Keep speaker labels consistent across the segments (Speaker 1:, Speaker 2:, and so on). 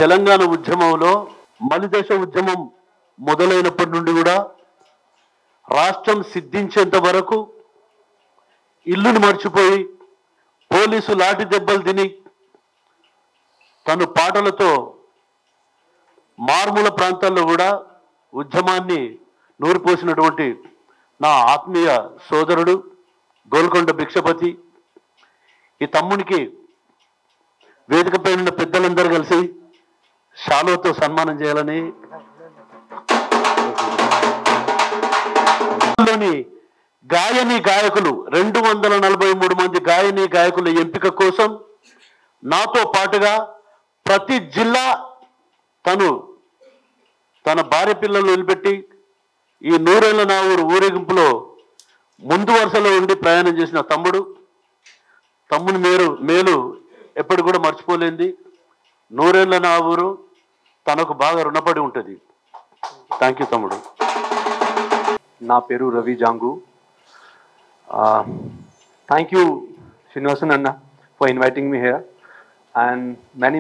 Speaker 1: తెలంగాణ ఉద్యమంలో మలిదశ ఉద్యమం మొదలైనప్పటి నుండి కూడా రాష్ట్రం సిద్ధించేంత వరకు ఇల్లును మర్చిపోయి పోలీసు లాఠీ దెబ్బలు తిని తను పాటలతో మారుమూల ప్రాంతాల్లో కూడా ఉద్యమాన్ని నూరిపోసినటువంటి నా ఆత్మీయ సోదరుడు గోల్కొండ భిక్షపతి, ఈ తమ్మునికి వేదికపై ఉన్న పెద్దలందరూ కలిసి శాలువతో సన్మానం చేయాలని, లోని గాయని గాయకులు 243 మంది గాయని గాయకుల ఎంపిక కోసం నాతో పాటుగా ప్రతి జిల్లా తన భార్య పిల్లలు నిలబెట్టి ఈ నూరేళ్ల నా ఊరు ఊరేగింపులో ముందు వరుసలో ఉండి ప్రయాణం చేసిన తమ్ముని మేలు ఎప్పుడు కూడా మర్చిపోలేంది. నూరేళ్ల నా ఊరు తనకు బాగా రుణపడి ఉంటుంది. థ్యాంక్ యూ తమ్ముడు.
Speaker 2: నా పేరు రవి జాంగు. థ్యాంక్ యూ శ్రీనివాసన్ అన్న for inviting me here, and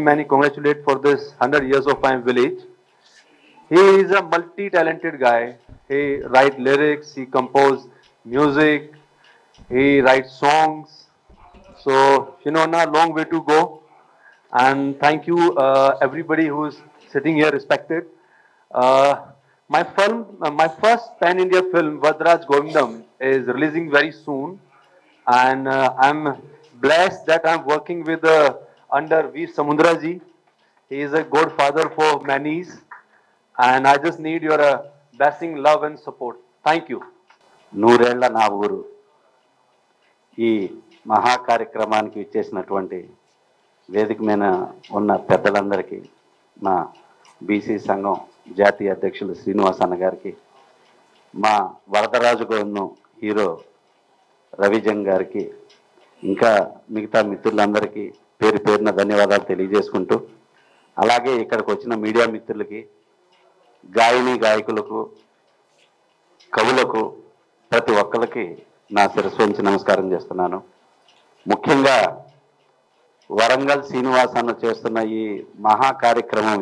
Speaker 2: many congratulate for this 100 years of my village. He is a multi-talented guy. He write lyrics, he compose music, he writes songs. So na long way to go, and thank you everybody who is sitting here respected. My first pan-India film Vadraj Govindam is releasing very soon, and I'm blessed that I'm working with under Veer Samundra ji. He is a godfather for Manis, and I just need your blessing, love and support. Thank you.
Speaker 3: నూరేళ్ల నా ఊరు ఈ మహా కార్యక్రమానికి ఇచ్చేసినటువంటి వేదిక మీద ఉన్న పెద్దలందరికీ, మా బీసీ సంఘం జాతీయ అధ్యక్షులు శ్రీనివాస్ అన్న గారికి, మా వరదరాజు గౌన్ను హీరో రవిజంగ్ గారికి, ఇంకా మిగతా మిత్రులందరికీ పేరు పేరున ధన్యవాదాలు తెలియజేసుకుంటూ, అలాగే ఇక్కడికి వచ్చిన మీడియా మిత్రులకి, గాయని గాయకులకు, కవులకు, ప్రతి ఒక్కరికి నా శిరస్సు వంచి నమస్కారం చేస్తున్నాను. ముఖ్యంగా వరంగల్ శ్రీనివాస్ అన్న చేస్తున్న ఈ మహా కార్యక్రమం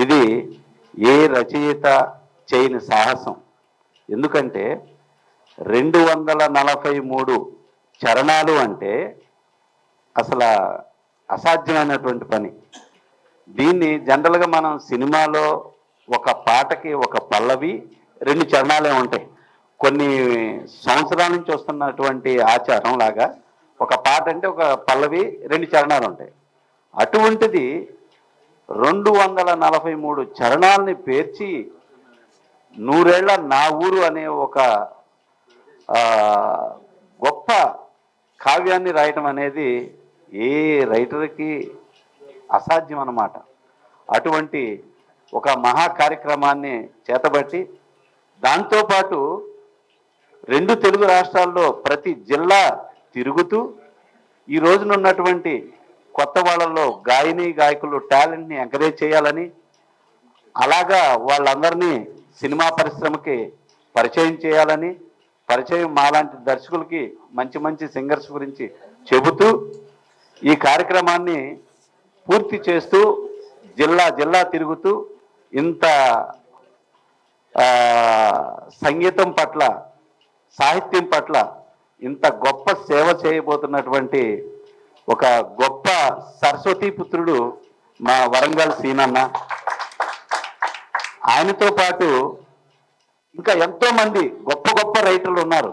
Speaker 3: ఇది ఏ రచయిత చేయని సాహసం. ఎందుకంటే 243 చరణాలు అంటే అసలు అసాధ్యమైనటువంటి పని. దీన్ని జనరల్గా మనం సినిమాలో ఒక పాటకి ఒక పల్లవి 2 చరణాలే ఉంటాయి. కొన్ని సంవత్సరాల నుంచి వస్తున్నటువంటి ఆచారం లాగా ఒక పాట అంటే ఒక పల్లవి 2 చరణాలు ఉంటాయి. అటువంటిది 243 చరణాలని పేర్చి నూరేళ్ల నా ఊరు అనే ఒక గొప్ప కావ్యాన్ని రాయటం అనేది ఏ రైటర్కి అసాధ్యం అన్నమాట. అటువంటి ఒక మహా కార్యక్రమాన్ని చేతబట్టి, దాంతోపాటు 2 తెలుగు రాష్ట్రాల్లో ప్రతి జిల్లా తిరుగుతూ ఈ రోజున ఉన్నటువంటి కొత్త వాళ్ళల్లో గాయని గాయకులు టాలెంట్ని ఎంకరేజ్ చేయాలని, అలాగా వాళ్ళందరినీ సినిమా పరిశ్రమకి పరిచయం చేయాలని, పరిచయం మాలాంటి దర్శకులకి మంచి సింగర్స్ గురించి చెబుతూ ఈ కార్యక్రమాన్ని పూర్తి చేస్తూ జిల్లా తిరుగుతూ ఇంత సంగీతం పట్ల, సాహిత్యం పట్ల ఇంత గొప్ప సేవ చేయబోతున్నటువంటి ఒక గొప్ప సరస్వతీ పుత్రుడు మా వరంగల్ సీనన్న. ఆయనతో పాటు ఇంకా ఎంతో మంది గొప్ప రైటర్లు ఉన్నారు.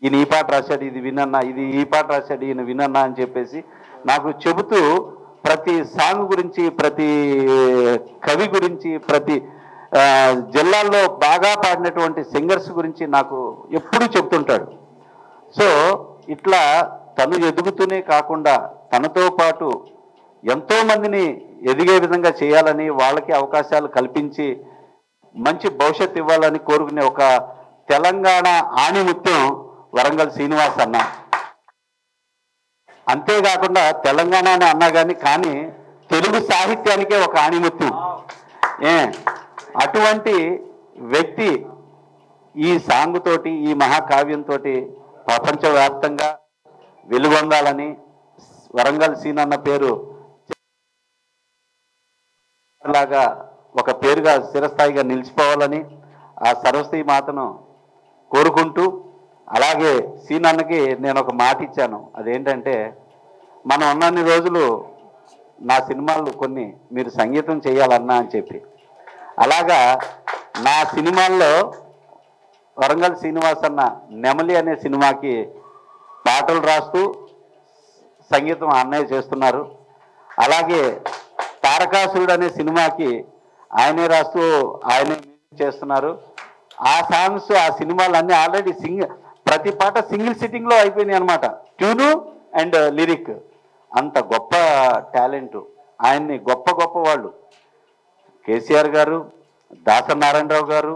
Speaker 3: ఈయన ఈ పాట రాశాడు, ఇది వినన్నా, ఇది ఈ పాట రాశాడు, ఈయన వినన్నా అని చెప్పేసి నాకు చెబుతూ ప్రతి సాంగ్ గురించి, ప్రతి కవి గురించి, ప్రతి జిల్లాల్లో బాగా పాడినటువంటి సింగర్స్ గురించి నాకు ఎప్పుడూ చెప్తుంటాడు. సో ఇట్లా తను ఎదుగుతూనే కాకుండా తనతో పాటు ఎంతోమందిని ఎదిగే విధంగా చేయాలని, వాళ్ళకి అవకాశాలు కల్పించి మంచి భవిష్యత్తు ఇవ్వాలని కోరుకునే ఒక తెలంగాణ ఆణిముత్యం వరంగల్ శ్రీనివాస్ అన్న. అంతేకాకుండా తెలంగాణ అని అన్నా కానీ తెలుగు సాహిత్యానికే ఒక ఆణిముత్యం. అటువంటి వ్యక్తి ఈ సాంగ్ తోటి, ఈ మహాకావ్యంతో ప్రపంచవ్యాప్తంగా వెలుగొందాలని, వరంగల్ సీనన్న పేరు లాగా ఒక పేరుగా స్థిరస్థాయిగా నిలిచిపోవాలని ఆ సరస్వతి మాతను కోరుకుంటూ, అలాగే సీనన్నకి నేను ఒక మాట ఇచ్చాను. అదేంటంటే, మనం ఉన్నన్ని రోజులు నా సినిమాలు కొన్ని మీరు సంగీతం చేయాలన్నా అని చెప్పి, అలాగా నా సినిమాల్లో వరంగల్ శ్రీనివాస్ అన్న నెమలి అనే సినిమాకి పాటలు రాస్తూ సంగీతం అన్నయ్య చేస్తున్నారు. అలాగే తారకాసురుడు అనే సినిమాకి ఆయనే రాస్తూ ఆయనే మ్యూజిక్ చేస్తున్నారు. ఆ సాంగ్స్ ఆ సినిమాలన్నీ ఆల్రెడీ ప్రతి పాట సింగిల్ సిట్టింగ్లో అయిపోయినాయి అనమాట. Tune and lyric. అంత గొప్ప టాలెంట్. ఆయన్ని గొప్ప గొప్ప వాళ్ళు కేసీఆర్ గారు, దాసనారాయణరావు గారు,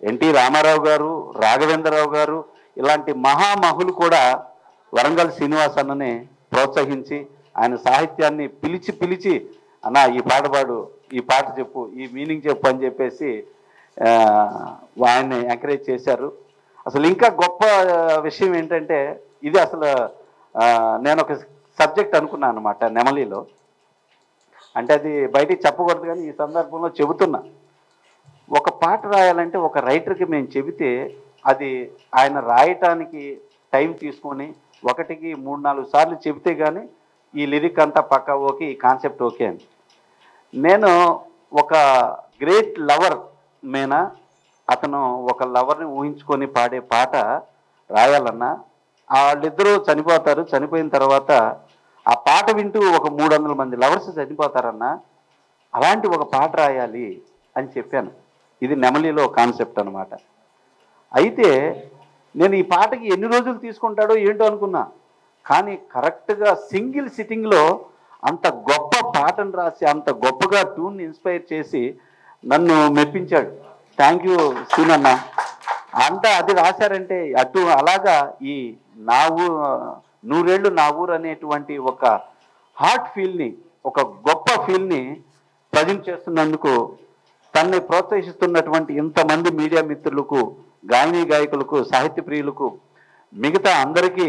Speaker 3: ఎన్టీ రామారావు గారు, రాఘవేంద్రరావు గారు, ఇలాంటి మహామహులు కూడా వరంగల్ శ్రీనివాస్ అన్నని ప్రోత్సహించి ఆయన సాహిత్యాన్ని పిలిచి పిలిచి అన్న ఈ పాట పాడు, ఈ పాట చెప్పు, ఈ మీనింగ్ చెప్పు అని చెప్పేసి ఆయన్ని ఎంకరేజ్ చేశారు. అసలు ఇంకా గొప్ప విషయం ఏంటంటే, ఇది అసలు నేను ఒక సబ్జెక్ట్ అనుకున్నాను అనమాట నెమలిలో. అంటే అది బయటికి చెప్పకూడదు కానీ ఈ సందర్భంలో చెబుతున్నా. ఒక పాట రాయాలంటే ఒక రైటర్కి మేము చెబితే అది ఆయన రాయటానికి టైం తీసుకొని 1కి 3-4 సార్లు చెబితే కానీ ఈ లిరిక్ అంతా పక్కా ఓకే, ఈ కాన్సెప్ట్ ఓకే అని. నేను ఒక గ్రేట్ లవర్ మేనా అతను ఒక లవర్ని ఊహించుకొని పాడే పాట రాయాలన్నా వాళ్ళిద్దరూ చనిపోతారు. చనిపోయిన తర్వాత ఆ పాట వింటూ ఒక 300 మంది లవర్స్ చనిపోతారన్నా, అలాంటి ఒక పాట రాయాలి అని చెప్పాను. ఇది నెమలిలో కాన్సెప్ట్ అనమాట. అయితే నేను ఈ పాటకి ఎన్ని రోజులు తీసుకుంటాడో ఏంటో అనుకున్నా, కానీ కరెక్ట్గా సింగిల్ సిట్టింగ్లో అంత గొప్ప పాటను రాసి అంత గొప్పగా ట్యూన్ ఇన్స్పైర్ చేసి నన్ను మెప్పించాడు. థ్యాంక్ యూ సీనన్న. అంతా అది రాశారంటే అటు అలాగా ఈ నా నూరేళ్ళు నా ఊరు అనేటువంటి ఒక హార్ట్ ఫీల్ని, ఒక గొప్ప ఫీల్ని ప్రజెంట్ చేస్తున్నందుకు తనని ప్రోత్సహిస్తున్నటువంటి ఇంతమంది మీడియా మిత్రులకు, గాయని గాయకులకు, సాహిత్య ప్రియులకు, మిగతా అందరికీ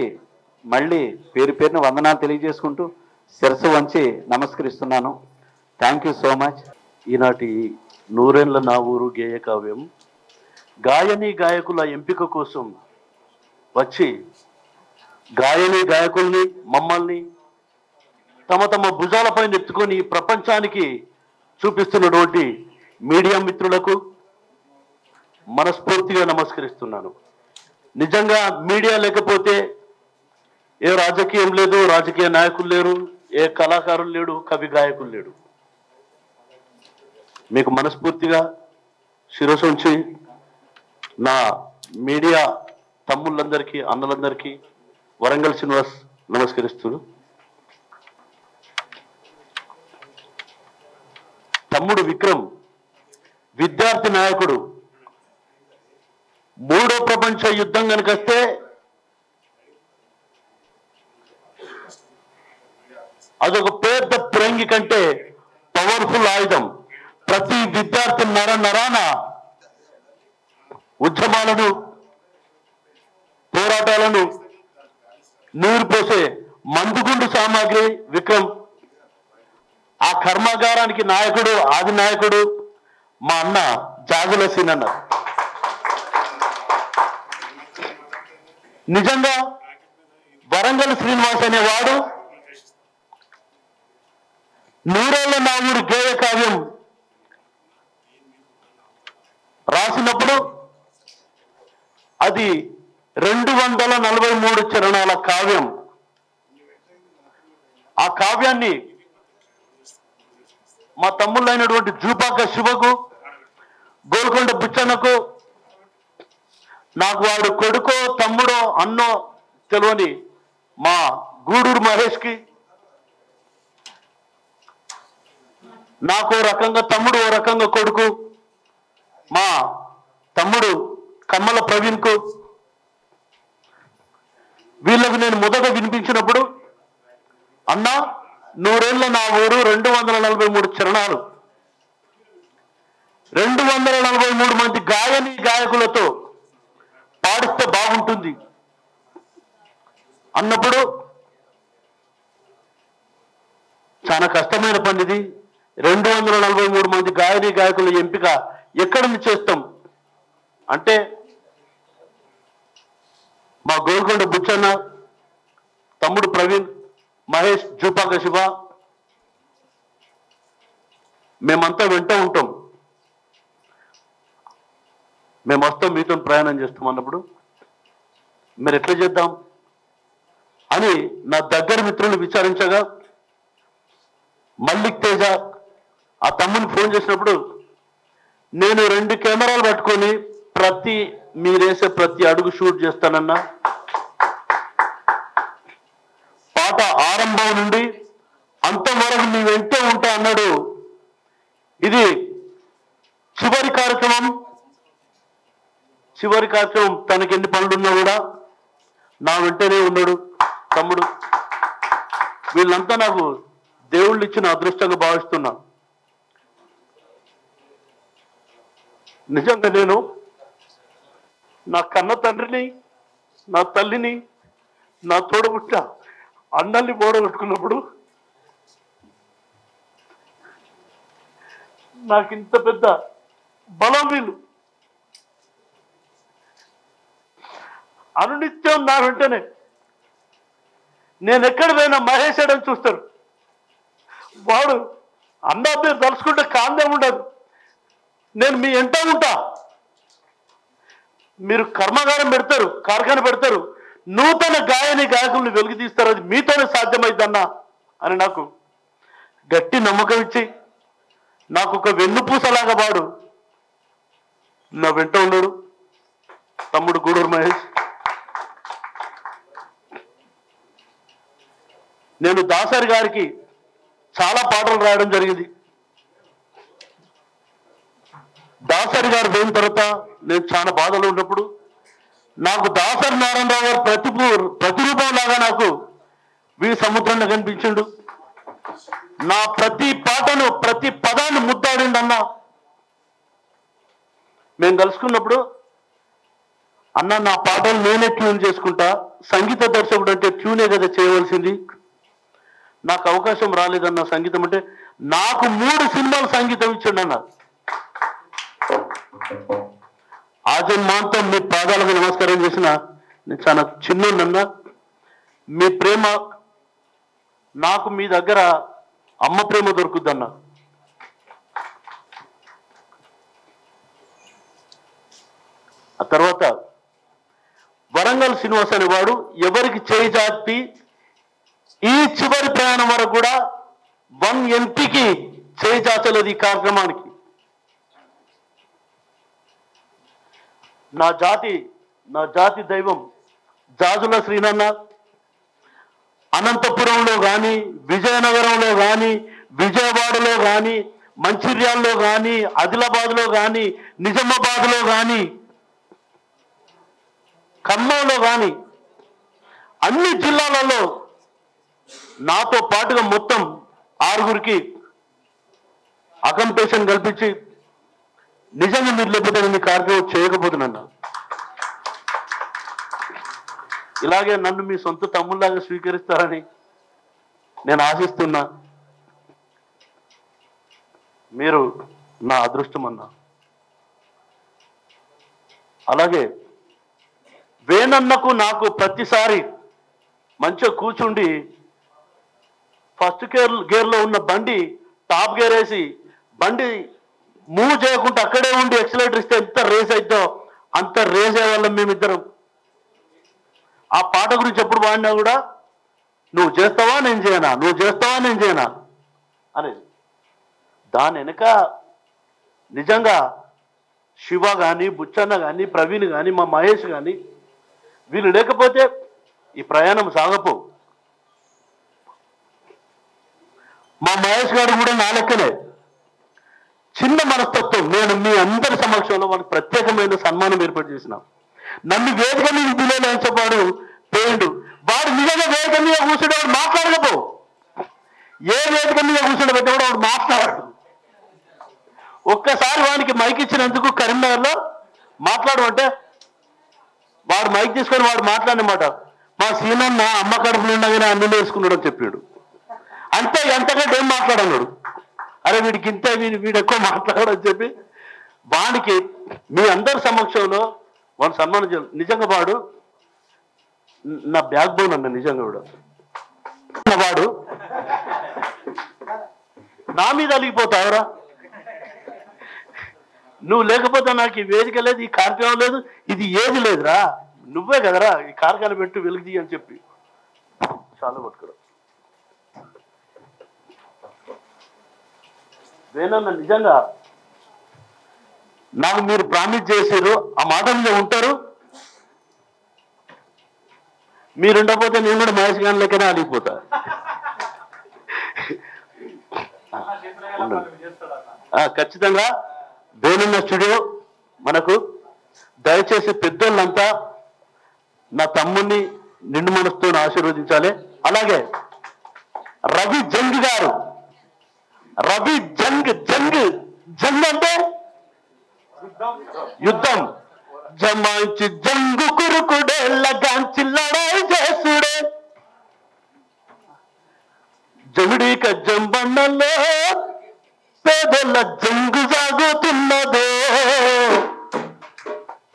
Speaker 3: మళ్ళీ పేరు పేరున వందనాలు తెలియజేసుకుంటూ శిరస్సు వంచి నమస్కరిస్తున్నాను. Thank you so much.
Speaker 1: ఈనాటి నూరేళ్ల నా ఊరు గేయ కావ్యం గాయని గాయకుల ఎంపిక కోసం వచ్చి గాయని గాయకుల్ని మమ్మల్ని తమ తమ భుజాలపై ఎత్తుకొని ప్రపంచానికి చూపిస్తున్నటువంటి మీడియా మిత్రులకు మనస్ఫూర్తిగా నమస్కరిస్తున్నాను. నిజంగా మీడియా లేకపోతే ఏ రాజకీయం లేదు, రాజకీయ నాయకులు లేరు, ఏ కళాకారులు లేడు, కవి గాయకులు లేడు. మీకు మనస్ఫూర్తిగా శిరస్సు ఉంచి నా మీడియా తమ్ముళ్ళందరికీ, అన్నలందరికీ వరంగల్ శ్రీనివాస్ నమస్కరిస్తున్నాను. తమ్ముడు విక్రమ్ విద్యార్థి నాయకుడు. 3వ ప్రపంచ యుద్ధం కనుకొస్తే అదొక పెద్ద పిరంగి కంటే పవర్ఫుల్ ఆయుధం. ప్రతి విద్యార్థి నరాన ఉద్యమాలను, పోరాటాలను నీరు పోసే మందుగుండు సామాగ్రి విక్రమ్. ఆ కర్మాగారానికి నాయకుడు, ఆది నాయకుడు మా అన్న జాజుల సీనన్న. నిజంగా వరంగల్ శ్రీనివాస్ అనేవాడు నూరేళ్ల నా ఊరు గేయ కావ్యం రాసినప్పుడు అది 243 చరణాల కావ్యం. ఆ కావ్యాన్ని మా తమ్ముళ్ళైనటువంటి జూపాక శివకు, గోల్కొండ బుచ్చన్నకు, నాకు వాడు కొడుకో తమ్ముడో అన్నో తెలియని మా గూడూరు మహేష్కి, నాకు ఓ రకంగా తమ్ముడు, ఓ రకంగా కొడుకు మా తమ్ముడు కమ్మల ప్రవీణ్కు, వీళ్ళకు నేను మొదట వినిపించినప్పుడు, అన్నా నూరేళ్ల నా ఊరు 243 చరణాలు, 243 మంది గాయని గాయకులతో పాడిస్తే బాగుంటుంది అన్నప్పుడు చాలా కష్టమైన పని ఇది. 243 మంది గాయని గాయకుల ఎంపిక ఎక్కడి నుంచి చేస్తాం అంటే మా గోల్కొండ బుచ్చన్న, తమ్ముడు ప్రవీణ్, మహేష్, జూపాక శివ, మేమంతా వెంట ఉంటాం. మేము వస్తాం, మీతో ప్రయాణం చేస్తాం అన్నప్పుడు మీరు ఎట్లా చేద్దాం అని నా దగ్గర మిత్రులు విచారించగా మల్లిక్ తేజ ఆ తమ్ముని ఫోన్ చేసినప్పుడు నేను 2 కెమెరాలు పట్టుకొని మీరేసే ప్రతి అడుగు షూట్ చేస్తానన్నా, పాట ఆరంభం నుండి అంతవరకు మీ వెంటే ఉంటా అన్నాడు. ఇది చివరి కార్యక్రమం. తనకి ఎన్ని పనులున్నా కూడా నా వెంటనే ఉన్నాడు తమ్ముడు. వీళ్ళంతా నాకు దేవుళ్ళు ఇచ్చిన అదృష్టంగా భావిస్తున్నా. నిజంగా నేను నా కన్న తండ్రిని, నా తల్లిని, నా తోడబుట్ట అన్నల్ని పోడగొట్టుకున్నప్పుడు నాకు ఇంత పెద్ద బలం వీళ్ళు అనునిత్యం నా వెంటనే. నేను ఎక్కడ పోయినా మహేష్ అని చూస్తారు. వాడు అన్నా పేరు తలుచుకుంటే కాందే ఉండదు. నేను మీ ఎంట ఉంటా. మీరు కర్మాగారం పెడతారు, కార్ఖాన పెడతారు, నూతన గాయని గాయకుల్ని వెలుగు తీస్తారు. అది మీతోనే సాధ్యమైందన్నా అని నాకు గట్టి నమ్మకం ఇచ్చి నాకు ఒక వెన్నుపూసలాగా వాడు నా వెంట ఉన్నాడు తమ్ముడు గూడూరు మహేష్. నేను దాసరి గారికి చాలా పాటలు రాయడం జరిగింది. దాసరి గారు పోయిన తర్వాత నేను చాలా బాధలో ఉన్నప్పుడు నాకు దాసరి నారాయణరావు గారు ప్రతిరూపం లాగా నాకు సముద్రంలో కనిపించిండు. నా ప్రతి పాటను, ప్రతి పదాన్ని ముద్దాడిండు అన్న. మేము కలుసుకున్నప్పుడు అన్న నా పాటలు నేనే ట్యూన్ చేసుకుంటా, సంగీత దర్శకుడు అంటే ట్యూనే కదా చేయవలసింది, నాకు అవకాశం రాలేదన్న సంగీతం అంటే. నాకు 3 సినిమాలు సంగీతం ఇచ్చిండు అన్న. ఆజన్మాంతం మీ పాదాలకు నమస్కారం చేసిన నేను చాలా చిన్నన్నా. మీ ప్రేమ నాకు మీ దగ్గర అమ్మ ప్రేమ దొరుకుద్దన్న. ఆ తర్వాత వరంగల్ శ్రీనివాస్ అనేవాడు ఎవరికి చేయి జాతి ఈ చివరి ప్రయాణం వరకు కూడా 1 ఎంపీకి చేయి చాచలేదు ఈ కార్యక్రమానికి. నా జాతి దైవం జాజుల శ్రీనన్న అనంతపురంలో కానీ, విజయనగరంలో కానీ, విజయవాడలో కానీ, మంచిర్యాలలో కానీ, ఆదిలాబాద్లో కానీ, నిజామాబాద్లో కానీ, ఖమ్మంలో కానీ అన్ని జిల్లాలలో నాతో పాటుగా మొత్తం 6గురికి అకంపేషన్ కల్పించి నిజంగా మీరు లేకపోతే నేను కార్యక్రమం చేయకపోతున్నా. ఇలాగే నన్ను మీ సొంత తమ్ముళ్ళలాగా స్వీకరిస్తారని నేను ఆశిస్తున్నా. మీరు నా అదృష్టం అన్నా. అలాగే వేణన్నకు నాకు ప్రతిసారి మంచిగా కూర్చుండి ఫస్ట్ గేర్లో ఉన్న బండి టాప్ గేర్ వేసి బండి మూవ్ చేయకుండా అక్కడే ఉండి ఎక్సలేటర్ ఇస్తే ఎంత రేస్ అవుతుందో అంత రేస్ అయ్యేవాళ్ళం మేమిద్దరం. ఆ పాట గురించి ఎప్పుడు పాడినా కూడా నువ్వు చేస్తావా నేను చేయనా, నువ్వు చేస్తావా నేను చేయనా అనేది. దాని వెనక నిజంగా శివ కానీ, బుచ్చన్న కానీ, ప్రవీణ్ కానీ, మా మహేష్ కానీ వీళ్ళు లేకపోతే ఈ ప్రయాణం సాగపో. మా మహేష్ గారు కూడా నా లెక్కనే చిన్న మనస్తత్వం. నేను మీ అందరి సమక్షంలో వాళ్ళకి ప్రత్యేకమైన సన్మానం ఏర్పాటు చేసినాం. నన్ను వేదిక మీద పిల్లలు పోయిండు. వాడు నిజంగా వేదిక మీద కూర్చునేవాడు మాట్లాడకపో. ఏ వేదిక మీద కూర్చుని పెట్టేవాడు వాడు మాట్లాడాడు. ఒక్కసారి వాడికి మైక్ ఇచ్చినందుకు కరీంనగర్లో మాట్లాడమంటే వాడు మైక్ తీసుకొని వాడు మాట్లాడినమాట. మా సీనన్న అమ్మ కడుపులు ఉండగానే అన్నులు వేసుకున్నాడు అని చెప్పాడు. అంతే, అంతకంటే ఏం మాట్లాడన్నాడు. అరే వీడికి ఇంత, వీడు ఎక్కువ మాట్లాడని చెప్పి వాడికి మీ అందరి సమక్షంలో వాడు సన్మానం చేయాలి. నిజంగా వాడు నా బ్యాక్ బోన్ అన్న, నిజంగా కూడా వాడు నా మీద అలిగిపోతావురా. నువ్వు లేకపోతే నాకు ఈ వేదిక లేదు, ఈ కార్యక్రమం లేదు, ఇది ఏది లేదురా. నువ్వే కదరా ఈ కార్యక్రమం పెట్టు వెలుగుది అని చెప్పి చాలా పట్టుకురా. వేనన్న నిజంగా నాకు మీరు ప్రామిస్ చేశారు, ఆ మాట మీద ఉంటారు. మీరు ఉండకపోతే నేను కూడా మహేష్ గారి లెక్కనే అలిగిపోతా. ఖచ్చితంగా వేణున్న స్టూడియో మనకు. దయచేసి పెద్దోళ్ళంతా నా తమ్ముడిని నిండు మనసుతో ఆశీర్వదించాలి. అలాగే రవి జంగ్ గారు, రవి జంగ్ జంగ్ జంగ్ అంటే యుద్ధం, జమాయించి జంగు కురుకుడే లగాంచి లడాయి చేసుడే, జమిడీక జంబన్నలో పేదల జంగు సాగుతున్నదో.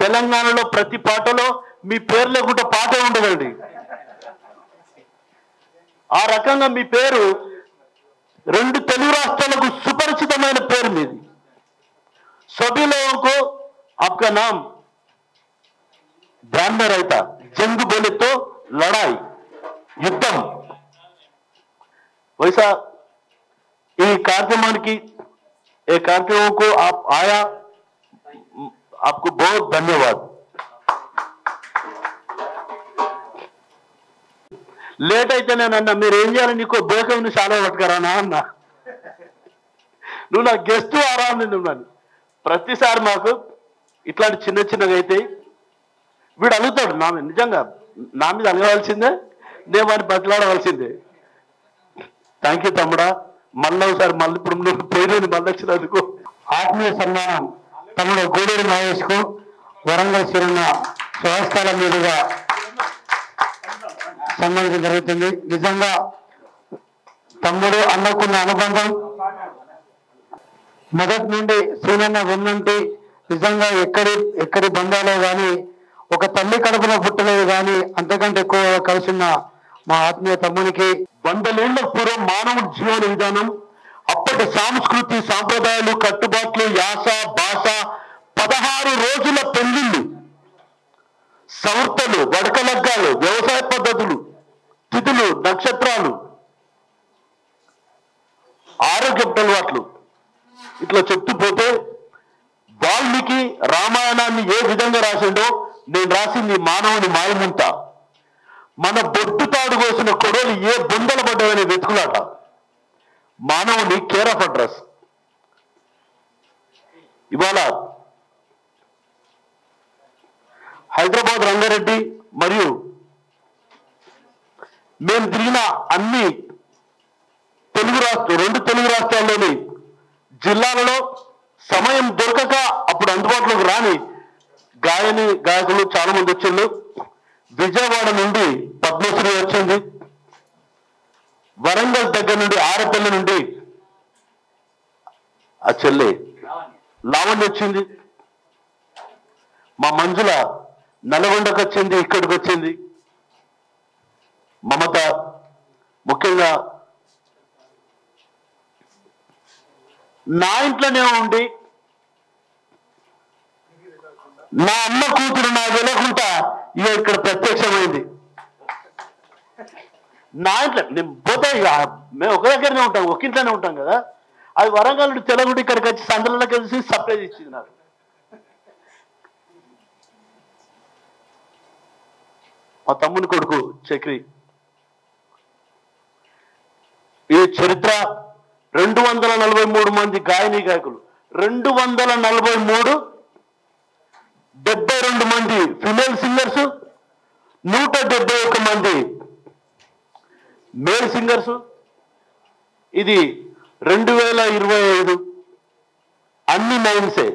Speaker 1: తెలంగాణలో ప్రతి పాటలో మీ పేరు లేకుండా పాటే ఉండదండి. ఆ రకంగా మీ పేరు 2 తెలుగు రాష్ట్రాలకు సుపరిచితమైన పేరు మీది. सभी लोगों को आपका नाम ध्यान में रहता. जंग बोले तो लड़ाई, युद्धम. वैसा ये कार्यक्रम की ये कार्यक्रमों को आप आया, आपको बहुत धन्यवाद. లేట్ అయితే నేనన్నా మీరు ఏం చేయాలి, నీకు బేకం చాలా పట్టుకరానా అన్నా. నువ్వు నా గెస్ట్ ఆరాన్ని నువ్వు. ప్రతిసారి మాకు ఇట్లాంటి చిన్న చిన్నగా అయితే వీడు అలుగుతాడు నా మీద. నిజంగా నా మీద అలగవలసిందే, నేను వాడిని బతలాడవలసిందే. థ్యాంక్ యూ తమ్ముడా. మళ్ళీ ఒకసారి మళ్ళీ ఇప్పుడు నువ్వు పోయిన మళ్ళీ వచ్చినందుకు.
Speaker 4: ఆత్మీయ సన్మానం తమ్ముడు గూడూరు మహేష్ కు వరంగల్ సిరున్న స్వస్థల మీదుగా సన్మానించడం జరుగుతుంది. నిజంగా తమ్ముడు అన్నకున్న అనుబంధం మొదటి నుండి సీనన్న వెన్నంటి, నిజంగా ఎక్కడి బంధాలే కానీ ఒక తల్లి కడుపున పుట్టలేదు కానీ అంతకంటే ఎక్కువ కలిసిన మా ఆత్మీయ తమ్మునికి.
Speaker 1: 100 ఏళ్ల పూర్వం మానవుడి జీవన విధానం, అప్పటి సంస్కృతి సాంప్రదాయాలు, కట్టుబాట్లు, యాస, భాష, 16 రోజుల పెళ్లిళ్ళు, సంవత్సరాలు, వడకలగ్గాలు, వ్యవసాయ పద్ధతులు, తిథులు, నక్షత్రాలు, ఆరోగ్యపు అలవాట్లు, ఇట్లా చెప్తూ పోతే వాల్మీకి రామాయణాన్ని ఏ విధంగా రాసిండో నేను రాసింది మానవుని మాయముంత. మన బొట్టు తాడు కోసిన కొడవలు ఏ బొందల పడ్డాయనే వెతుకులాట. మానవుని కేర్ ఆఫ్ అడ్రస్. ఇవాళ హైదరాబాద్, రంగారెడ్డి మరియు మేము తిరిగిన అన్ని 2 తెలుగు రాష్ట్రాల్లోని జిల్లాలలో సమయం దొరకక అప్పుడు అందుబాటులోకి రాని గాయకులు చాలా మంది వచ్చిండ్రు. విజయవాడ నుండి పద్మశ్రీ వచ్చింది, వరంగల్ దగ్గర నుండి ఆరపల్లి నుండి ఆ చెల్లి లావణ్య వచ్చింది, మా మంజుల నల్గొండకు వచ్చింది, ఇక్కడికి వచ్చింది, మమత. ముఖ్యంగా నా ఇంట్లోనే ఉండి నా అమ్మ కూతురు నాకు తెలియకుండా ఇక ఇక్కడ ప్రత్యక్షమైంది. నా ఇంట్లో నేను పోతే ఇక మేము ఒక దగ్గరనే ఉంటాం, ఒక ఇంట్లోనే ఉంటాం కదా. అది వరంగల్ నుండి తెలంగాణ ఇక్కడికి వచ్చి సందర్లోకి కలిసి సర్ప్రైజ్ ఇచ్చింది నాకు. మా తమ్ముని కొడుకు చక్రి. ఈ చరిత్ర 243 మంది గాయకులు, 243, 72 మంది ఫిమేల్ సింగర్స్, 171 మంది మేల్ సింగర్స్. ఇది 2025 అన్ని నైన్సే.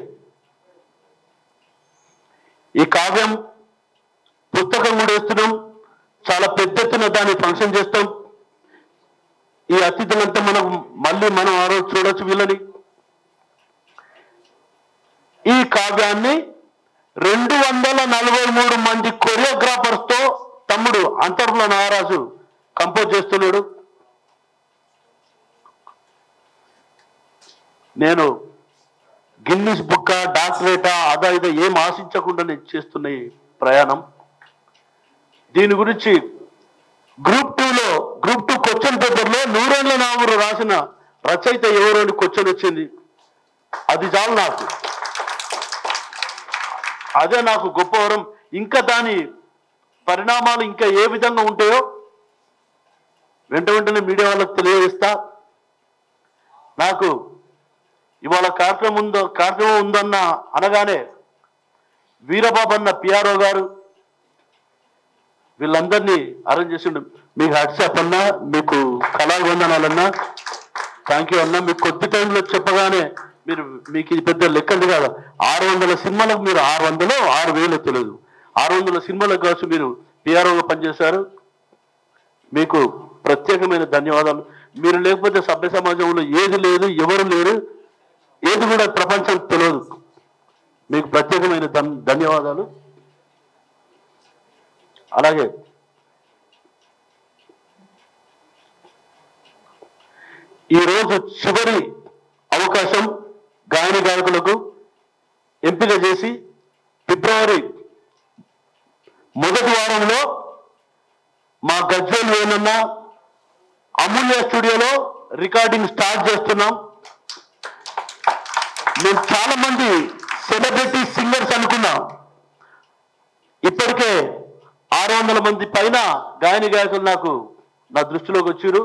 Speaker 1: ఈ కావ్యం పుస్తకం కూడా వేస్తున్నాం, చాలా పెద్ద ఎత్తున దాన్ని ఫంక్షన్ చేస్తాం. ఈ అతిథుల కావ్యాన్ని 243 మంది కొరియోగ్రాఫర్స్ తో తమ్ముడు అంతర్ల నాగరాజు కంపోజ్ చేస్తున్నాడు. నేను గిన్నిస్ బుక్ డాక్టరేటా అదా ఇదా ఏం ఆశించకుండా నేను చేస్తున్న ఈ ప్రయాణం. దీని గురించి గ్రూప్ 2 క్వశ్చన్ పేపర్లో నూరేళ్ల నావూరు రాసిన రచయిత ఎవరు అని క్వశ్చన్ వచ్చింది. అది చాలు నాకు, అదే నాకు గొప్ప వరం. ఇంకా దాని పరిణామాలు ఇంకా ఏ విధంగా ఉంటాయో వెంటనే మీడియా వాళ్ళకి తెలియజేస్తా. నాకు ఇవాళ కార్యక్రమం ఉందన్న అనగానే వీరబాబన్న పిఆర్ఓ గారు వీళ్ళందరినీ అరేంజ్ చేసిండు. మీకు వాట్సాప్ అన్నా, మీకు కళావందనాలన్నా, థ్యాంక్ యూ అన్నా. మీకు కొద్ది టైంలో చెప్పగానే మీకు ఇది పెద్ద లెక్కది కాదు. 600 సినిమాలకు మీరు 600 6,000 తెలియదు, 600 సినిమాలకు కావచ్చు మీరు పిఆర్ఓగా పనిచేశారు. మీకు ప్రత్యేకమైన ధన్యవాదాలు. మీరు లేకపోతే సభ్య సమాజంలో ఏది లేదు, ఎవరు లేరు, ఏది కూడా ప్రపంచం తెలియదు. మీకు ప్రత్యేకమైన ధన్యవాదాలు. అలాగే ఈరోజు చివరి అవకాశం గాయని గాయకులకు ఎంపిక చేసి ఫిబ్రవరి మొదటి వారంలో మా గజ్వేల్ వేణన్న అమూల్య స్టూడియోలో రికార్డింగ్ స్టార్ట్ చేస్తున్నాం. మేము చాలా మంది సెలబ్రిటీ సింగర్స్ అనుకున్నాం. ఇప్పటికే 600 మంది పైన గాయని గాయకులు నా దృష్టిలోకి వచ్చారు.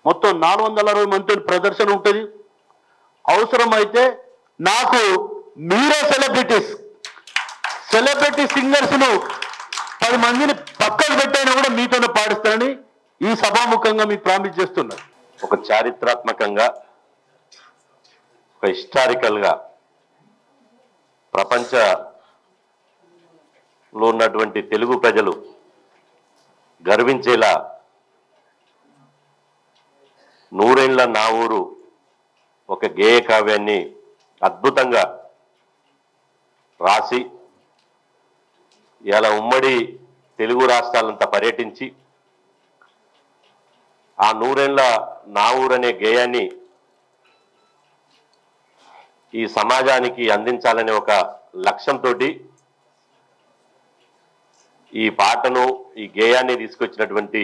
Speaker 1: మొత్తం 460 మందితో ప్రదర్శన ఉంటుంది. అవసరమైతే నాకు మీరే సెలబ్రిటీ సింగర్స్ ను 10 మందిని పక్కకు పెట్టైనా కూడా మీతోనే పాడిస్తానని ఈ సభాముఖంగా మీకు ప్రామిస్ చేస్తున్నారు.
Speaker 5: ఒక చారిత్రాత్మకంగా, ఒక హిస్టారికల్ గా ప్రపంచంలో ఉన్నటువంటి తెలుగు ప్రజలు గర్వించేలా నూరేళ్ల నా ఊరు ఒక గేయ కావ్యాన్ని అద్భుతంగా రాసి ఇలా ఉమ్మడి తెలుగు రాష్ట్రాలంతా పర్యటించి ఆ నూరేళ్ల నా ఊరు అనే గేయాన్ని ఈ సమాజానికి అందించాలనే ఒక లక్ష్యంతో ఈ పాటను, ఈ గేయాన్ని తీసుకొచ్చినటువంటి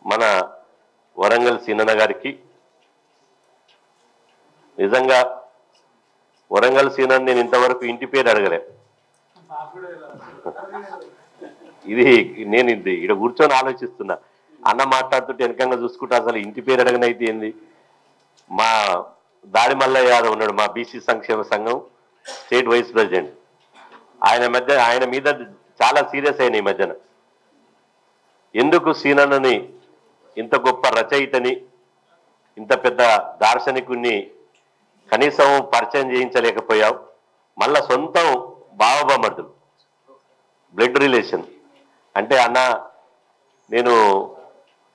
Speaker 5: మన వరంగల్ సీనన్న గారికి నిజంగా వరంగల్ సీనన్న నేను ఇంతవరకు ఇంటి పేరు అడగలే. నేను ఇక్కడ కూర్చొని ఆలోచిస్తున్నా. అన్న మాట్లాడుతుంటే వెనకంగా చూసుకుంటా అసలు ఇంటి పేరు అడగనైతే ఏంది. మా దాడి మల్లయ్య యాదవ్ ఉన్నాడు, మా బీసీ సంక్షేమ సంఘం స్టేట్ వైస్ ప్రెసిడెంట్. ఆయన మీద చాలా సీరియస్ అయిన ఈ మధ్యన. ఎందుకు సీనన్నని, ఇంత గొప్ప రచయితని, ఇంత పెద్ద దార్శనికుని కనీసం పరిచయం చేయించలేకపోయావు? మళ్ళా సొంతం బావబామర్దులు, బ్లడ్ రిలేషన్ అంటే అన్న నేను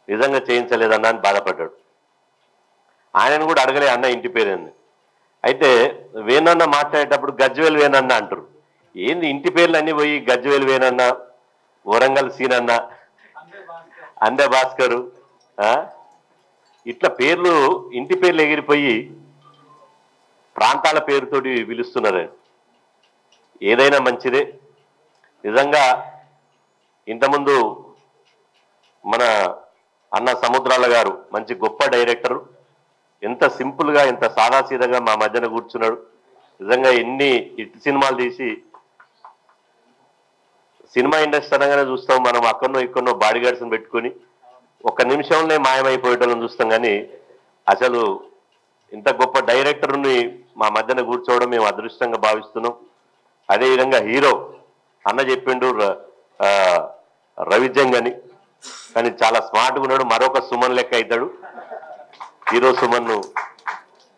Speaker 5: నిజంగా చేయించలేదన్నా అని బాధపడ్డాడు. ఆయనను కూడా అడగలే అన్న ఇంటి పేరేంది. అయితే వేణన్న మాట్లాడేటప్పుడు గజ్వేల్ వేణన్న అంటారు. ఏంది ఇంటి పేర్లు అన్నీ పోయి గజ్వేల్ వేణన్న, వరంగల్ సీనన్న, అందే భాస్కరు, ఇట్లా పేర్లు ఇంటి పేర్లు ఎగిరిపోయి ప్రాంతాల పేరుతోటి పిలుస్తున్నారు. ఏదైనా మంచిదే. నిజంగా ఇంతకుముందు మన అన్న సముద్రాల గారు మంచి గొప్ప డైరెక్టరు. ఎంత సింపుల్గా, ఎంత సాదాసీదగా మా మధ్యన కూర్చున్నాడు. నిజంగా ఎన్ని హిట్ సినిమాలు తీసి, సినిమా ఇండస్ట్రీ అనగానే చూస్తాం మనం అక్కడనో ఇక్కడనో బాడీ గార్డ్స్ని పెట్టుకొని ఒక్క నిమిషంలోనే మాయమైపోయేటోళ్ళని చూస్తాం. కానీ అసలు ఇంత గొప్ప డైరెక్టర్ని మా మధ్యన కూర్చోవడం మేము అదృష్టంగా భావిస్తున్నాం. అదేవిధంగా హీరో అన్న చెప్పిండు రవిజంగ్ అని, కానీ చాలా స్మార్ట్గా ఉన్నాడు. మరొక సుమన్ లెక్క అవుతాడు. హీరో సుమన్ను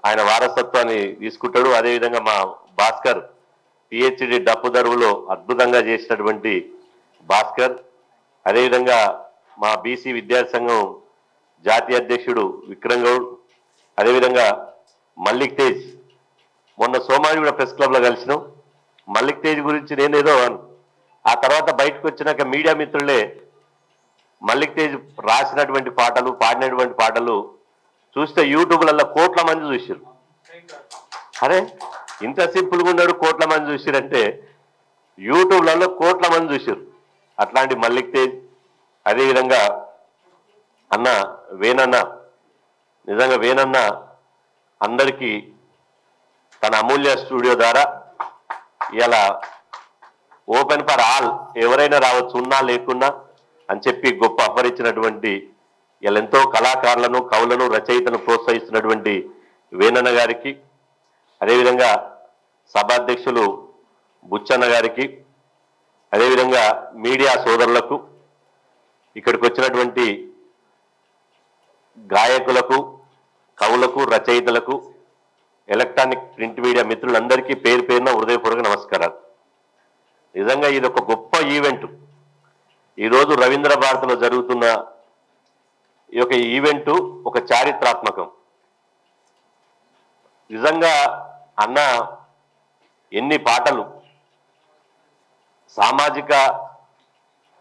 Speaker 5: ఆయన వారసత్వాన్ని తీసుకుంటాడు. అదేవిధంగా మా భాస్కర్ పిహెచ్డి డప్పు దరువులో అద్భుతంగా చేసినటువంటి భాస్కర్. అదేవిధంగా మా బీసీ విద్యార్థి సంఘం జాతీయ అధ్యక్షుడు విక్రమ్ గౌడ్. అదేవిధంగా మల్లిక్ తేజ్ మొన్న సోమాజిగూడ ప్రెస్ క్లబ్లో కలిసినాం. మల్లిక్ తేజ్ గురించి నేనేదో ఆ తర్వాత బయటకు వచ్చినాక మీడియా మిత్రులే మల్లిక్ తేజ్ రాసినటువంటి పాటలు పాడినటువంటి పాటలు చూస్తే యూట్యూబ్లలో కోట్ల మంది చూసారు. అరే ఇంత సింపుల్గా ఉన్నాడు కోట్ల మంది చూసారంటే యూట్యూబ్లలో కోట్ల మంది చూసారు. అట్లాంటి మల్లిక్ తేజ్, అదేవిధంగా అన్న వేణన్న, నిజంగా వేణన్న అందరికీ తన అమూల్య స్టూడియో ద్వారా ఇలా ఓపెన్ ఫర్ ఆల్, ఎవరైనా రావచ్చు ఉన్నా లేకున్నా అని చెప్పి గొప్ప అపరిచినటువంటి ఇలా ఎంతో కళాకారులను, కవులను, రచయితను ప్రోత్సహిస్తున్నటువంటి వేణన్న గారికి, అదేవిధంగా సభాధ్యక్షులు బుచ్చన్న గారికి, అదేవిధంగా మీడియా సోదరులకు, ఇక్కడికి వచ్చినటువంటి గాయకులకు, కవులకు, రచయితలకు, ఎలక్ట్రానిక్ ప్రింట్ మీడియా మిత్రులందరికీ పేరు పేరున హృదయపూర్వక నమస్కారాలు. నిజంగా ఇది ఒక గొప్ప ఈవెంట్. ఈరోజు రవీంద్ర భారతిలో జరుగుతున్న ఈ యొక్క ఈవెంటు ఒక చారిత్రాత్మకం. నిజంగా అన్న ఎన్ని పాటలు సామాజిక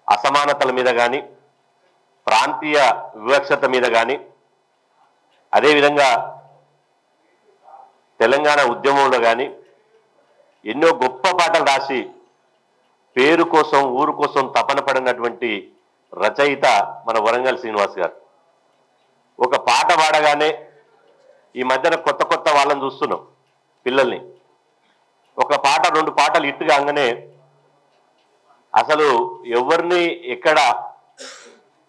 Speaker 5: అసమానతల మీద కానీ, ప్రాంతీయ వివక్షత మీద కానీ, అదేవిధంగా తెలంగాణ ఉద్యమంలో కానీ ఎన్నో గొప్ప పాటలు రాసి పేరు కోసం, ఊరు కోసం తపన పడినటువంటి రచయిత మన వరంగల్ శ్రీనివాస్ గారు. ఒక పాట పాడగానే ఈ మధ్యన కొత్త కొత్త వాళ్ళని చూస్తున్నాం పిల్లల్ని. ఒక పాట, 2 పాటలు హిట్ కాగానే అసలు ఎవరిని ఎక్కడ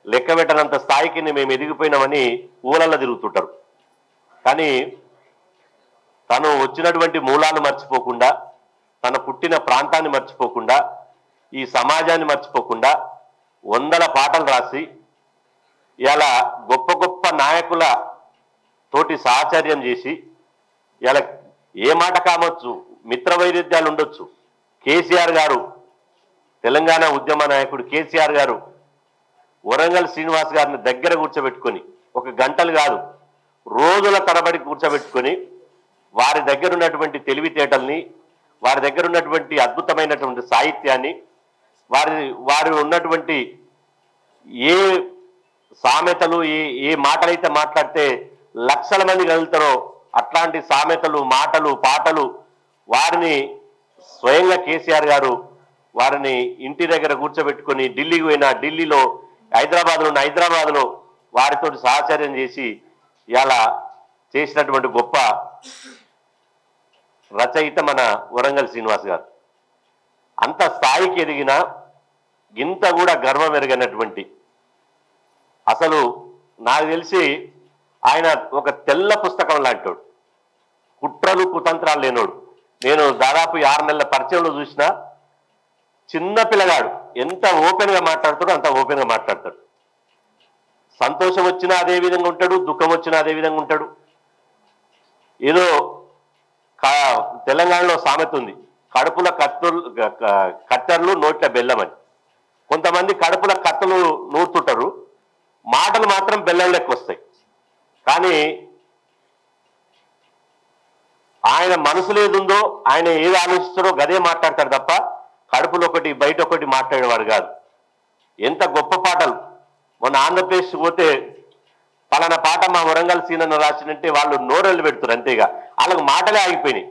Speaker 5: లెక్క పెట్టనంత స్థాయికి మేము ఎదిగిపోయినామని ఊళ్ళల్లో తిరుగుతుంటారు. కానీ తను వచ్చినటువంటి మూలాలు మర్చిపోకుండా, తన పుట్టిన ప్రాంతాన్ని మర్చిపోకుండా, ఈ సమాజాన్ని మర్చిపోకుండా 100ల పాటలు రాసి ఇలా గొప్ప గొప్ప నాయకుల తోటి సహచర్యం చేసి ఇలా ఏ మాట కావచ్చు, మిత్ర వైరుధ్యాలు ఉండొచ్చు. కేసీఆర్ గారు, తెలంగాణ ఉద్యమ నాయకుడు కేసీఆర్ గారు వరంగల్ శ్రీనివాస్ గారిని దగ్గర కూర్చోబెట్టుకొని, ఒక గంటలు కాదు రోజుల తరబడి కూర్చోబెట్టుకొని వారి దగ్గర ఉన్నటువంటి తెలివితేటల్ని, వారి దగ్గర ఉన్నటువంటి అద్భుతమైనటువంటి సాహిత్యాన్ని, వారి ఉన్నటువంటి ఏ సామెతలు, ఏ మాటలైతే మాట్లాడితే లక్షల మంది కలుగుతారో అట్లాంటి సామెతలు, మాటలు, పాటలు వారిని స్వయంగా కేసీఆర్ గారు వారిని ఇంటి దగ్గర కూర్చోబెట్టుకొని ఢిల్లీకి పోయినా ఢిల్లీలో, హైదరాబాద్లో వారితో సహచర్యం చేసి ఇలా చేసినటువంటి గొప్ప రచయిత మన వరంగల్ శ్రీనివాస్ గారు. అంత స్థాయికి ఎదిగిన, ఇంత కూడా గర్వం ఎరగనటువంటి, అసలు నాకు తెలిసి ఆయన ఒక తెల్ల పుస్తకం లాంటోడు, కుట్రలు కుతంత్రాలు లేనోడు. నేను దాదాపు 6 నెలల పరిచయంలో చూసిన చిన్న పిల్లగాడు ఎంత ఓపెన్గా మాట్లాడతాడో అంత ఓపెన్గా మాట్లాడతాడు. సంతోషం వచ్చినా అదే విధంగా ఉంటాడు, దుఃఖం వచ్చినా అదే విధంగా ఉంటాడు. ఏదో తెలంగాణలో సామెత ఉంది, కడుపుల కత్తెరలు నోట్ల బెల్లం అని. కొంతమంది కడుపుల కత్తలు నూరుతుంటారు, మాటలు మాత్రం బెల్లం లెక్క వస్తాయి. కానీ ఆయన మనసులో ఏదుందో, ఆయన ఏది ఆలోచిస్తాడో గదే మాట్లాడతాడు తప్ప కడుపులో ఒకటి బయట ఒకటి మాట్లాడేవాడు కాదు. ఎంత గొప్ప పాటలు. మొన్న ఆంధ్రప్రదేశ్ పోతే పలానా పాట మా వరంగల్ సీనన్న రాసినంటే వాళ్ళు నోరెళ్ళు పెడుతున్నారు, అంతేగా వాళ్ళకు మాటలే ఆగిపోయినాయి.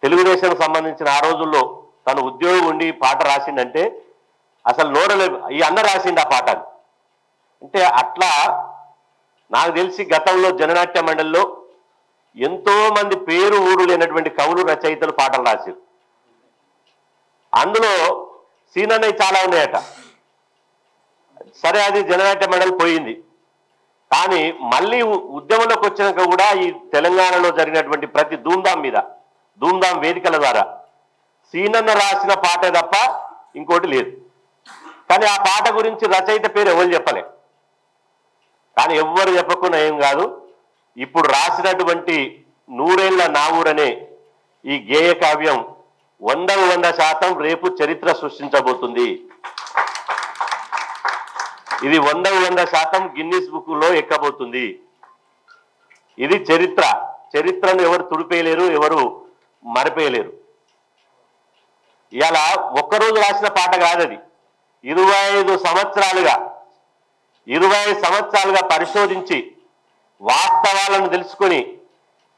Speaker 5: తెలుగుదేశం సంబంధించిన ఆ రోజుల్లో తను ఉద్యోగం ఉండి పాట రాసిందంటే అసలు నోరెళ్ళు, ఈ అన్న రాసింది ఆ పాట అంటే. అట్లా నాకు తెలిసి గతంలో జననాట్య మండలిలో ఎంతో మంది పేరు ఊరు లేనటువంటి కవులు, రచయితలు పాటలు రాశారు. అందులో సీనన్నయ్య చాలా ఉన్నాయట. సరే, అది జననాట్య మండలి పోయింది. కానీ మళ్ళీ ఉద్యమంలోకి వచ్చినాక కూడా ఈ తెలంగాణలో జరిగినటువంటి ప్రతి ధూమ్ధాం వేదికల ద్వారా సీనన్న రాసిన పాటే తప్ప ఇంకోటి లేదు. కానీ ఆ పాట గురించి రచయిత పేరు ఎవరు చెప్పలే. కానీ ఎవ్వరు చెప్పకుండా ఏం కాదు, ఇప్పుడు రాసినటువంటి 100 ఏళ్ల నా ఊరనే ఈ గేయ కావ్యం 100% రేపు చరిత్ర సృష్టించబోతుంది. ఇది 100% గిన్నిస్ బుక్ లో ఎక్కబోతుంది. ఇది చరిత్ర. చరిత్రను ఎవరు తుడిపేయలేరు, ఎవరు మరిపేయలేరు. ఇలా ఒక్కరోజు రాసిన పాట కాదు అది. 25 సంవత్సరాలుగా పరిశోధించి వాస్తవాలను తెలుసుకొని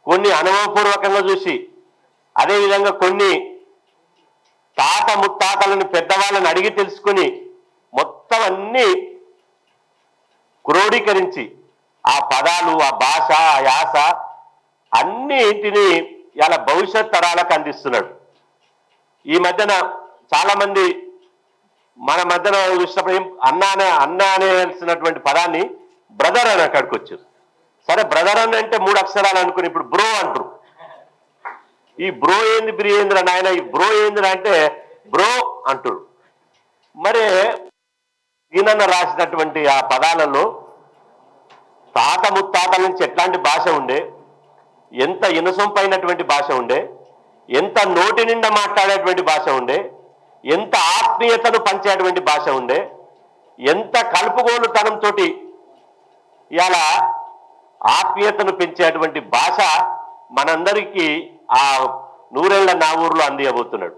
Speaker 5: కొన్ని అనుభవపూర్వకంగా చూసి అదేవిధంగా కొన్ని తాత ముత్తాతలను పెద్దవాళ్ళని అడిగి తెలుసుకొని మొత్తం అన్నీ క్రోడీకరించి ఆ పదాలు, ఆ భాష, ఆ యాస అన్నింటినీ ఇలా భవిష్యత్ తరాలకు అందిస్తున్నాడు. ఈ మధ్యన చాలా మంది మన మధ్యన చూసినప్పుడు అన్న అనేసినటువంటి పదాన్ని బ్రదర్ అని అక్కడికి వచ్చారు. సరే బ్రదర్ అని అంటే 3 అక్షరాలు అనుకుని ఇప్పుడు బ్రో అంటారు. ఈ బ్రో ఏంది బ్రియేంద్ర నాయన, ఈ బ్రో ఏంద్ర అంటే బ్రో అంటారు. మరి ఈయన రాసినటువంటి ఆ పదాలలో తాత ముత్తాతల నుంచి ఎట్లాంటి భాష ఉండే, ఎంత ఇనసొంపైనటువంటి భాష ఉండే, ఎంత నోటి నిండా మాట్లాడేటువంటి భాష ఉండే, ఎంత ఆత్మీయతను పంచేటువంటి భాష ఉండే, ఎంత కలుపుగోలుతనంతో ఇలా ఆత్మీయతను పెంచేటువంటి భాష మనందరికీ ఆ 100 ఏళ్ల నా ఊర్లో అందియబోతున్నాడు.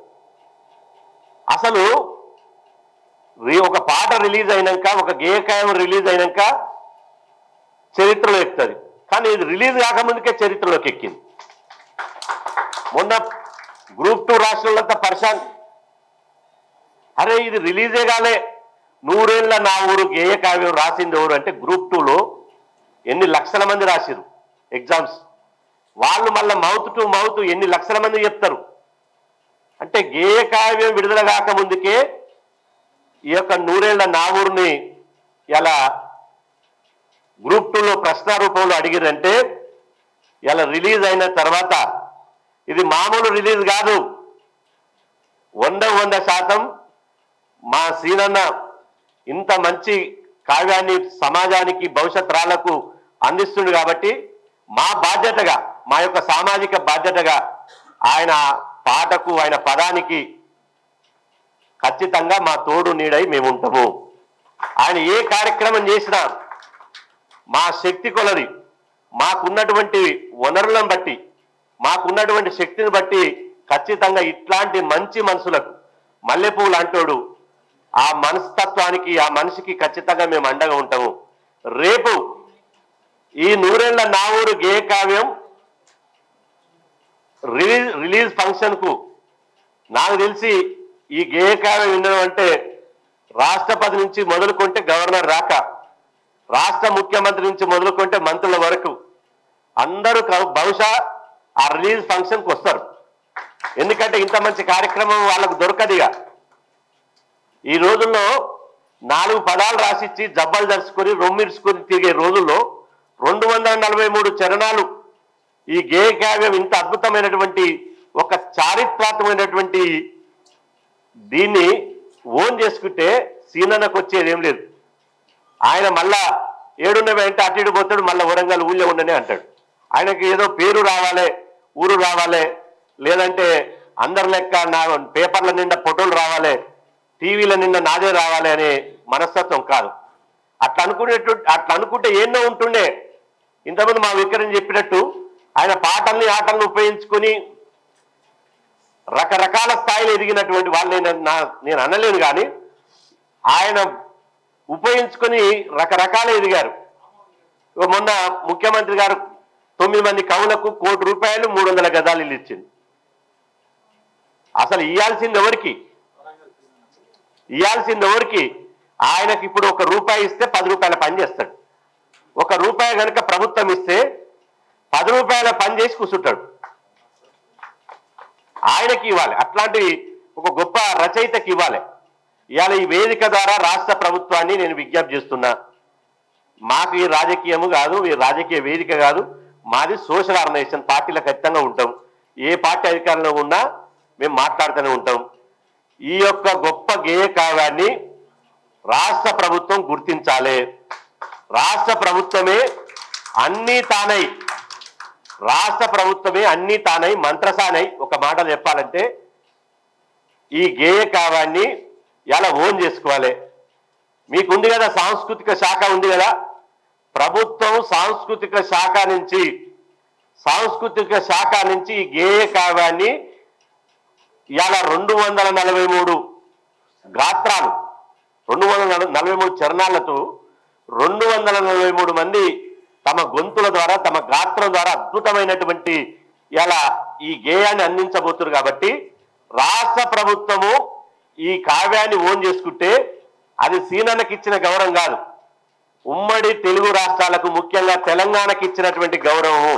Speaker 5: అసలు ఒక పాట రిలీజ్ అయినాక, ఒక గేయకాయం రిలీజ్ అయినాక చరిత్రలో ఎక్కుతుంది. కానీ ఇది రిలీజ్ కాకముందుకే చరిత్రలోకి ఎక్కింది. మొన్న గ్రూప్ 2 రాష్ట్రాలంతా పరిశాన్, అరే ఇది రిలీజే కాలే, 100 ఏళ్ల నా ఊరు గేయ కావ్యం రాసింది ఎవరు అంటే గ్రూప్ 2లో ఎన్ని లక్షల మంది రాసిరు ఎగ్జామ్స్. వాళ్ళు మళ్ళీ మౌత్ టు మౌత్ ఎన్ని లక్షల మంది చెప్తారు అంటే గేయ కావ్యం విడుదల కాకముందుకే ఈ యొక్క 100 ఏళ్ల నా ఊరిని ఇలా గ్రూప్ 2లో ప్రశ్న రూపంలో అడిగిరంటే ఇలా రిలీజ్ అయిన తర్వాత ఇది మామూలు రిలీజ్ కాదు. 100% మా సీనన్న ఇంత మంచి కావ్యాన్ని సమాజానికి భవిష్యత్ తరాలకు అందిస్తుంది కాబట్టి మా బాధ్యతగా, మా యొక్క సామాజిక బాధ్యతగా ఆయన పాటకు, ఆయన పదానికి ఖచ్చితంగా మా తోడు నీడై మేము ఉంటాము. ఆయన ఏ కార్యక్రమం చేసినా మా శక్తి కొలది, మాకున్నటువంటి వనరులను బట్టి, మాకున్నటువంటి శక్తిని బట్టి ఖచ్చితంగా ఇట్లాంటి మంచి మనసులకు మల్లెపూలు అంటోడు ఆ మనస్తత్వానికి, ఆ మనిషికి ఖచ్చితంగా మేము అండగా ఉంటాము. రేపు ఈ 100 ఏళ్ల నా ఊరు గేయ కావ్యం రిలీజ్ ఫంక్షన్ కు నాకు తెలిసి ఈ గేయ కావ్యం వినడం అంటే రాష్ట్రపతి నుంచి మొదలుకుంటే గవర్నర్ రాక, రాష్ట్ర ముఖ్యమంత్రి నుంచి మొదలుకుంటే మంత్రుల వరకు అందరూ బహుశా ఆ రిలీజ్ ఫంక్షన్కి వస్తారు. ఎందుకంటే ఇంత మంచి కార్యక్రమం వాళ్ళకు దొరకదిగా. ఈ రోజుల్లో 4 పదాలు రాసిచ్చి జబ్బలు దర్చుకొని రొమ్మిర్చుకొని తిరిగే రోజుల్లో 243 చరణాలు ఈ గేయ కావ్యం ఇంత అద్భుతమైనటువంటి ఒక చారిత్రాత్మకమైనటువంటి దీన్ని ఓన్ చేసుకుంటే సీనన్నకు వచ్చేది ఏం లేదు. ఆయన మళ్ళా ఏడున్నవి అంటే అటు ఇటు పోతాడు, మళ్ళీ వరంగల్ ఊళ్ళో ఉండనే అంటాడు. ఆయనకి ఏదో పేరు రావాలి, ఊరు రావాలి, లేదంటే అందరి లెక్క నా పేపర్ల నిండా ఫోటోలు రావాలి, టీవీల నిండా నాదే రావాలి అనే మనస్తత్వం కాదు. అట్లా అనుకుంటే ఎన్నో ఉంటుండే. ఇంతకుముందు మా విక్రమ్ చెప్పినట్టు ఆయన పాటల్ని ఆటలను ఉపయోగించుకొని రకరకాల స్థాయిలో ఎదిగినటువంటి వాళ్ళు నేను అనలేను, కానీ ఆయన ఉపయోగించుకొని రకరకాల ఎదిగారు. మొన్న ముఖ్యమంత్రి గారు 9 మంది కవులకు ₹1 కోటి 300 గజాలు ఇల్లు ఇచ్చింది. అసలు ఇయ్యాల్సింది ఎవరికి? ఆయనకి ఇప్పుడు ₹1 ఇస్తే ₹10 పని చేస్తాడు. ₹1 కనుక ప్రభుత్వం ఇస్తే ₹10 పని చేసి కూర్చుంటాడు. ఆయనకి ఇవ్వాలి, అట్లాంటి ఒక గొప్ప రచయితకి ఇవ్వాలి. ఇవాళ ఈ వేదిక ద్వారా రాష్ట్ర ప్రభుత్వాన్ని నేను విజ్ఞప్తి చేస్తున్నా, మాకు ఈ రాజకీయము కాదు, ఈ రాజకీయ వేదిక కాదు, మాది సోషల్ ఆర్గనైజేషన్. పార్టీలో ఖచ్చితంగా ఉంటాం, ఏ పార్టీ అధికారంలో ఉన్నా మేము మాట్లాడుతూనే ఉంటాం. ఈ యొక్క గొప్ప గేయ కావ్యాన్ని రాష్ట్ర ప్రభుత్వం గుర్తించాలి. రాష్ట్ర ప్రభుత్వమే అన్నీ తానై మంత్రసానై ఒక మాట చెప్పాలంటే ఈ గేయ కావ్యాన్ని ఎలా ఓన్ చేసుకోవాలి. మీకుంది కదా సాంస్కృతిక శాఖ ఉంది కదా, ప్రభుత్వం సాంస్కృతిక శాఖ నుంచి సాంస్కృతిక శాఖ నుంచి ఈ గేయ కావ్యాన్ని ఇవాళ 243 గాత్రాలు 243 చరణాలతో 243 మంది తమ గొంతుల ద్వారా తమ గాత్రం ద్వారా అద్భుతమైనటువంటి ఇలా ఈ గేయాన్ని అందించబోతున్నారు. కాబట్టి రాష్ట్ర ప్రభుత్వము ఈ కావ్యాన్ని ఓన్ చేసుకుంటే అది సీనన్నకి ఇచ్చిన గౌరవం కాదు, ఉమ్మడి తెలుగు రాష్ట్రాలకు ముఖ్యంగా తెలంగాణకి ఇచ్చినటువంటి గౌరవము,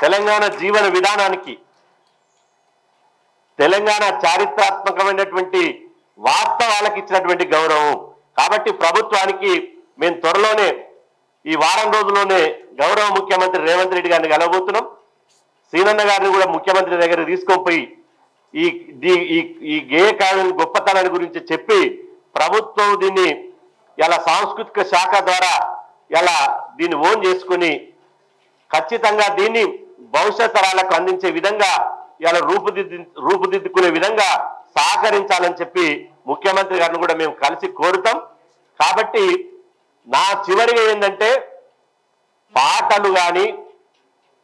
Speaker 5: తెలంగాణ జీవన విధానానికి, తెలంగాణ చారిత్రాత్మకమైనటువంటి వాస్తవాలకు ఇచ్చినటువంటి గౌరవం. కాబట్టి ప్రభుత్వానికి మేము త్వరలోనే ఈ వారం రోజుల్లోనే గౌరవ ముఖ్యమంత్రి రేవంత్ రెడ్డి గారిని కలవబోతున్నాం. సీనన్న గారిని కూడా ముఖ్యమంత్రి దగ్గర తీసుకొని పోయి ఈ గేయ కావ్యం గొప్పతనాన్ని గురించి చెప్పి ప్రభుత్వం దీన్ని ఇలా సాంస్కృతిక శాఖ ద్వారా ఇలా దీన్ని ఓన్ చేసుకుని ఖచ్చితంగా దీన్ని భవిష్యత్ తరాలకు అందించే విధంగా ఇలా రూపుదిద్దుకునే విధంగా సహకరించాలని చెప్పి ముఖ్యమంత్రి గారిని కూడా మేము కలిసి కోరుతాం. కాబట్టి నా చివరిగా ఏంటంటే పాటలు కానీ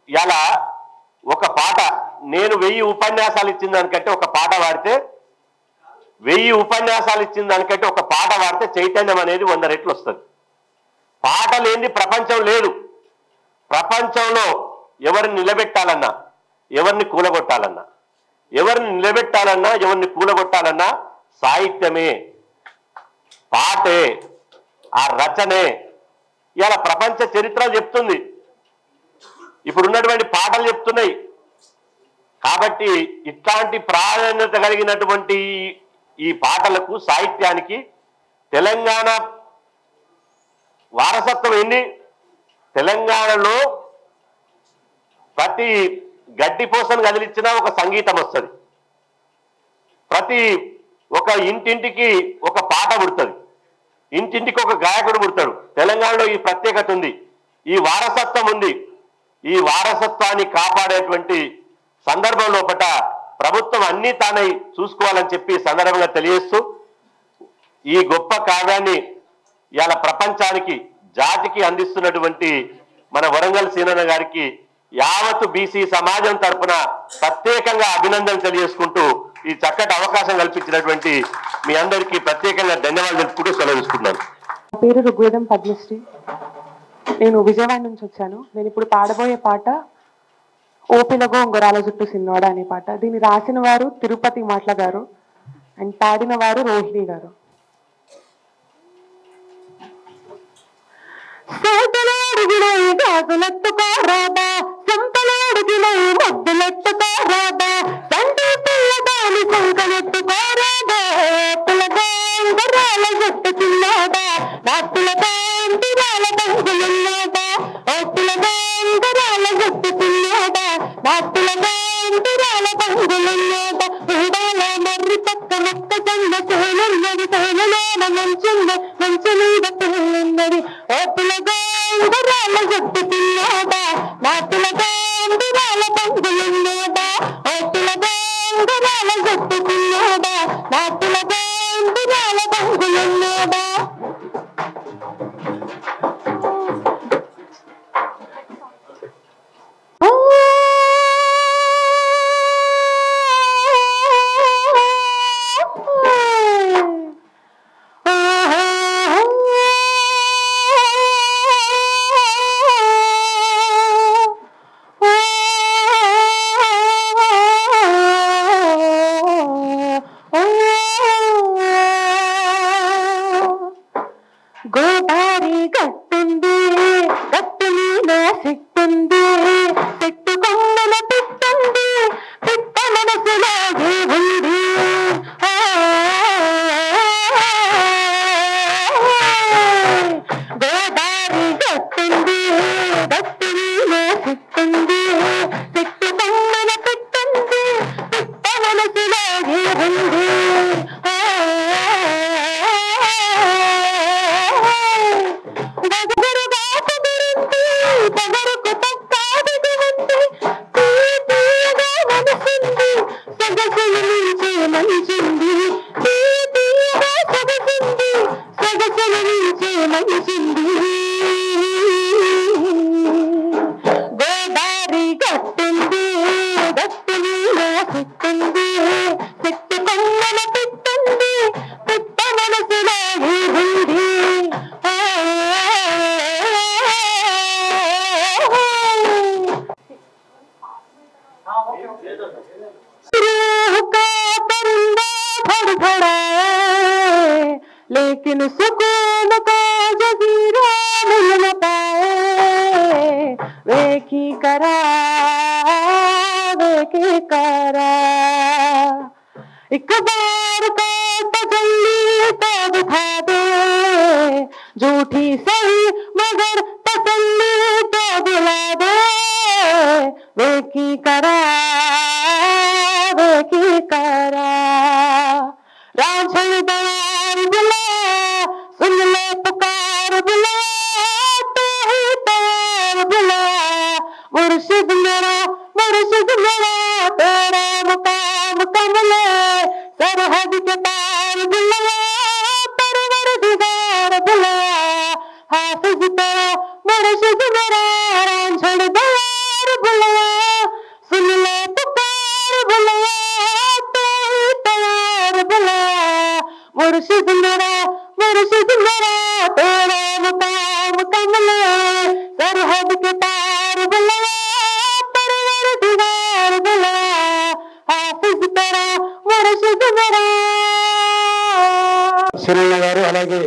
Speaker 5: ఇలా ఒక పాట నేను 1000 ఉపన్యాసాలు ఇచ్చిన దానికంటే ఒక పాట పాడితే 1000 ఉపన్యాసాలు ఇచ్చిన దానికంటే ఒక పాట పాడితే చైతన్యం అనేది 100 రెట్లు వస్తుంది. పాట లేని ప్రపంచం లేదు. ప్రపంచంలో ఎవరిని నిలబెట్టాలన్నా, ఎవరిని కూలగొట్టాలన్నా, ఎవరిని నిలబెట్టాలన్నా, ఎవరిని కూలగొట్టాలన్నా సాహిత్యమే, పాటే, ఆ రచనే ఇలా ప్రపంచ చరిత్ర చెప్తుంది. ఇప్పుడున్నటువంటి పాటలు చెప్తున్నాయి. కాబట్టి ఇట్లాంటి ప్రాధాన్యత కలిగినటువంటి ఈ పాటలకు, సాహిత్యానికి తెలంగాణ వారసత్వం ఏంది? తెలంగాణలో ప్రతి గడ్డిపోసను కదిలిచ్చినా ఒక సంగీతం వస్తుంది, ప్రతి ఒక ఇంటింటికి ఒక పాట పుడుతుంది, ఇంటింటికి ఒక గాయకుడు పుడతాడు. తెలంగాణలో ఈ ప్రత్యేకత ఉంది, ఈ వారసత్వం ఉంది. ఈ వారసత్వాన్ని కాపాడేటువంటి సందర్భం లోపల ప్రభుత్వం అన్నీ తానే చూసుకోవాలని చెప్పి సందర్భంగా తెలియజేస్తూ ఈ గొప్ప కావ్యాన్ని ఇవాళ ప్రపంచానికి, జాతికి అందిస్తున్నటువంటి మన వరంగల్ సీనన్న గారికి యావత్తు బీసీ సమాజం తరఫున ప్రత్యేకంగా అభినందనలు తెలియజేసుకుంటూ ఈ చక్కటి అవకాశం కల్పించినటువంటి మీ అందరికీ ప్రత్యేకంగా ధన్యవాదాలు తెలుపుకుంటూ సెలవు తీసుకున్నాను.
Speaker 6: పేరు ఋగ్వేదం పద్మశ్రీ. నేను విజయవాడ నుంచి వచ్చాను. నేను ఇప్పుడు పాడబోయే పాట ఓపిలగో ఉంగరాల జుట్టు సిన్నోడ అనే పాట. దీన్ని రాసిన వారు తిరుపతి మాట్ల గారు అండ్ పాడిన వారు రోహిణి గారు.
Speaker 7: బగరుకు తక్కాది గుంది
Speaker 6: लेकिन सुकून का जजीरा मिल न पाए, वे की करा एक बार का तजल्ली तो दिखा दे, झूठी सही मगर तसल्ली तो दिला दे, वे की करा राझल दयार बुला, सुन ले पुकार बुला, तो ही तैयार बुला, मुर्शिद मेरा तेरा मुकाम कमले, सरहद के पार बुला, परवरदिगार बुला, हाफिज तेरा मुर्शिद मेरा, राझल दयार बुला, सुन ले पुकार बुला, तो ही तैयार बुला, मुर्शिद मेरा तेरा मुकाम कमले, सरहद के पार बुला, परवरदिगार बुला, हाफिज तेरा मुर्शिद मेरा.
Speaker 4: సిరన్న గారు అలాగే